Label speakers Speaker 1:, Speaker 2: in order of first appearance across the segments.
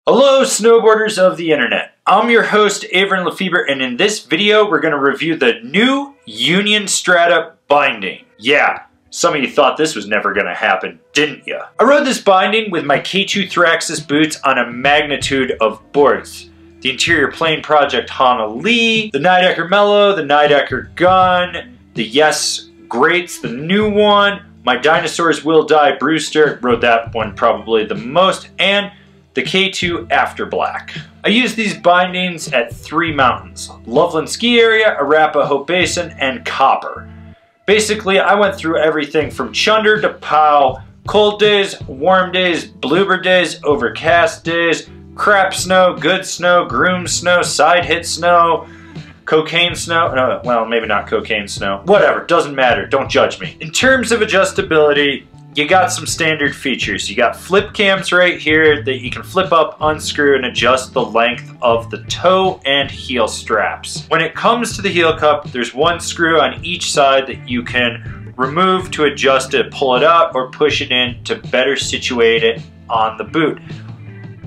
Speaker 1: Hello snowboarders of the internet. I'm your host Avran LeFeber, and in this video we're going to review the new Union Strata binding. Yeah, some of you thought this was never going to happen, didn't you? I rode this binding with my K2 Thraxis boots on a magnitude of boards. The Interior Plane Project Hana Lee, the Nidecker Mellow, the Nidecker Gun, the Yes Greats, the new one, my Dinosaurs Will Die Brewster, rode that one probably the most, and the K2 After Black. I used these bindings at 3 mountains: Loveland Ski Area, Arapahoe Basin, and Copper. Basically, I went through everything from Chunder to Pow, cold days, warm days, bloober days, overcast days, crap snow, good snow, groom snow, side hit snow, cocaine snow, no, well, maybe not cocaine snow, whatever, doesn't matter, don't judge me. In terms of adjustability, you got some standard features. You got flip cams right here that you can flip up, unscrew, and adjust the length of the toe and heel straps. When it comes to the heel cup, there's one screw on each side that you can remove to adjust it, pull it out, or push it in to better situate it on the boot.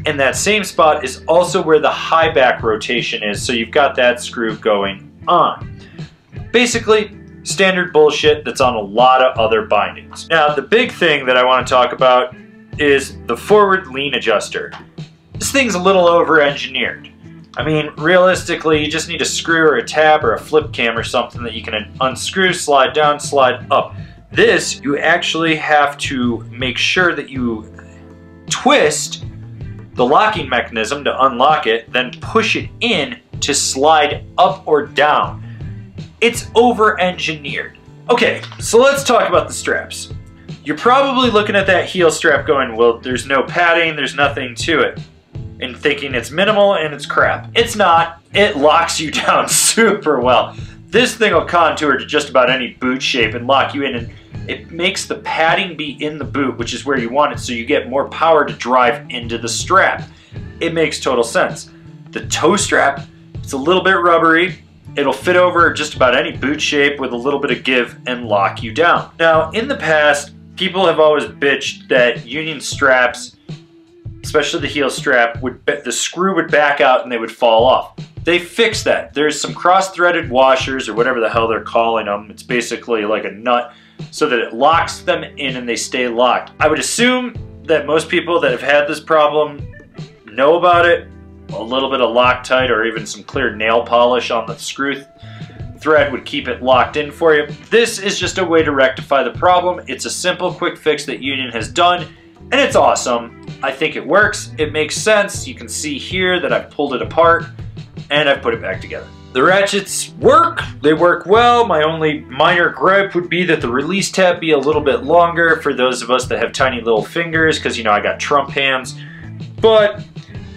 Speaker 1: In that same spot is also where the high back rotation is, so you've got that screw going on. Basically, standard bullshit that's on a lot of other bindings. Now, the big thing that I want to talk about is the forward lean adjuster. This thing's a little over-engineered. I mean, realistically, you just need a screw or a tab or a flip cam or something that you can unscrew, slide down, slide up. This, you actually have to make sure that you twist the locking mechanism to unlock it, then push it in to slide up or down. It's over-engineered. Okay, so let's talk about the straps. You're probably looking at that heel strap going, well, there's no padding, there's nothing to it, and thinking it's minimal and it's crap. It's not. It locks you down super well. This thing will contour to just about any boot shape and lock you in, and it makes the padding be in the boot, which is where you want it, so you get more power to drive into the strap. It makes total sense. The toe strap, it's a little bit rubbery. It'll fit over just about any boot shape with a little bit of give and lock you down. Now, in the past, people have always bitched that Union straps, especially the heel strap, the screw would back out and they would fall off. They fixed that. There's some cross-threaded washers or whatever the hell they're calling them. It's basically like a nut so that it locks them in and they stay locked. I would assume that most people that have had this problem know about it. A little bit of Loctite or even some clear nail polish on the screw thread would keep it locked in for you. This is just a way to rectify the problem. It's a simple, quick fix that Union has done, and it's awesome. I think it works. It makes sense. You can see here that I've pulled it apart and I've put it back together. The ratchets work. They work well. My only minor gripe would be that the release tab be a little bit longer for those of us that have tiny little fingers, because, you know, I got Trump hands. But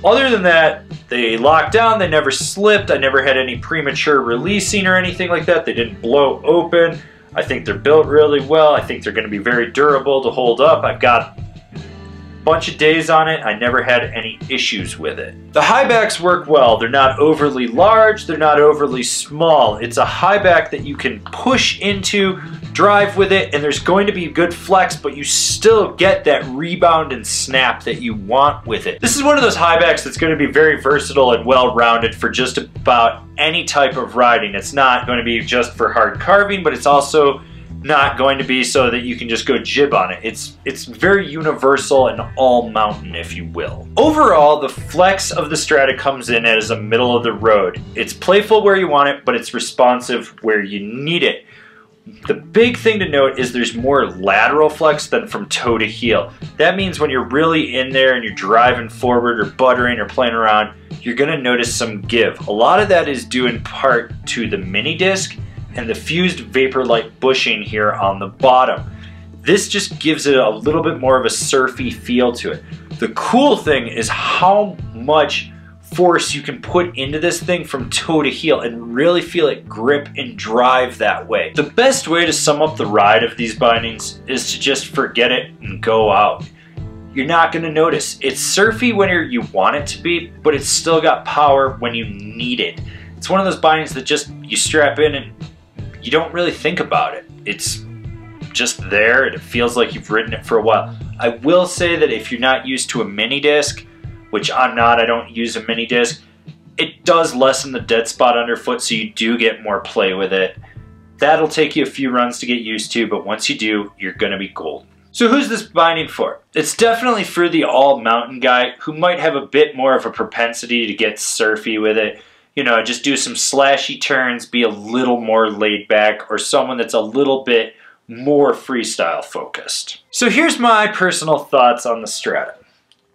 Speaker 1: other than that, they locked down, they never slipped, I never had any premature releasing or anything like that. They didn't blow open. I think they're built really well. I think they're going to be very durable to hold up. I've got a bunch of days on it. I never had any issues with it. The high backs work well. They're not overly large, they're not overly small. It's a high back that you can push into, drive with it, and there's going to be good flex, but you still get that rebound and snap that you want with it. This is one of those high backs that's going to be very versatile and well-rounded for just about any type of riding. It's not going to be just for hard carving, but it's also not going to be so that you can just go jib on it. It's very universal and all mountain, if you will. Overall, the flex of the Strata comes in as a middle of the road. It's playful where you want it, but it's responsive where you need it. The big thing to note is there's more lateral flex than from toe to heel. That means when you're really in there and you're driving forward or buttering or playing around, you're gonna notice some give. A lot of that is due in part to the mini disc and the fused vapor light bushing here on the bottom. This just gives it a little bit more of a surfy feel to it. The cool thing is how much force you can put into this thing from toe to heel and really feel it grip and drive that way. The best way to sum up the ride of these bindings is to just forget it and go out. You're not going to notice. It's surfy when you want it to be, but it's still got power when you need it. It's one of those bindings that just you strap in and you don't really think about it. It's just there and it feels like you've ridden it for a while. I will say that if you're not used to a mini disc, which I'm not, I don't use a mini disc, it does lessen the dead spot underfoot, so you do get more play with it. That'll take you a few runs to get used to, but once you do, you're gonna be golden. So who's this binding for? It's definitely for the all-mountain guy who might have a bit more of a propensity to get surfy with it. You know, just do some slashy turns, be a little more laid back, or someone that's a little bit more freestyle focused. So here's my personal thoughts on the Strata.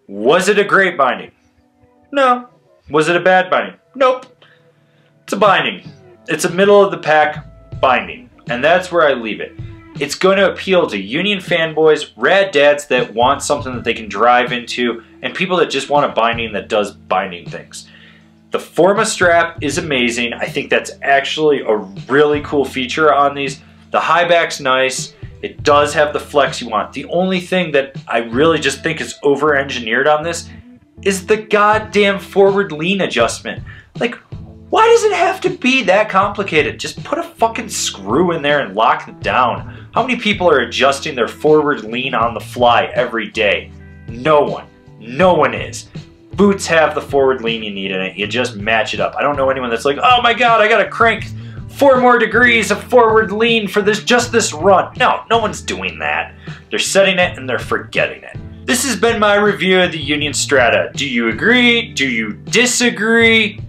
Speaker 1: Was it a great binding? No. Was it a bad binding? Nope. It's a binding. It's a middle of the pack binding, and that's where I leave it. It's going to appeal to Union fanboys, rad dads that want something that they can drive into, and people that just want a binding that does binding things. The Forma strap is amazing. I think that's actually a really cool feature on these. The high back's nice. It does have the flex you want. The only thing that I really just think is over-engineered on this is the goddamn forward lean adjustment. Like, why does it have to be that complicated? Just put a fucking screw in there and lock it down. How many people are adjusting their forward lean on the fly every day? No one. No one is. Boots have the forward lean you need in it. You just match it up. I don't know anyone that's like, oh my god, I gotta crank 4 more degrees of forward lean for just this run. No, no one's doing that. They're setting it and they're forgetting it. This has been my review of the Union Strata. Do you agree? Do you disagree?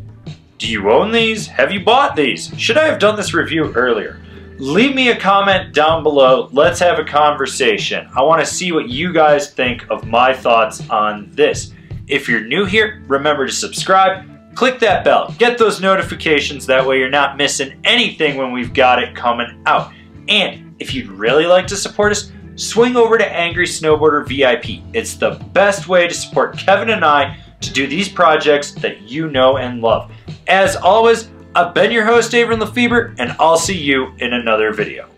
Speaker 1: Do you own these? Have you bought these? Should I have done this review earlier? Leave me a comment down below. Let's have a conversation. I want to see what you guys think of my thoughts on this. If you're new here, remember to subscribe. Click that bell. Get those notifications. That way you're not missing anything when we've got it coming out. And if you'd really like to support us, swing over to Angry Snowboarder VIP. It's the best way to support Kevin and I to do these projects that you know and love. As always, I've been your host, Avran LeFeber, and I'll see you in another video.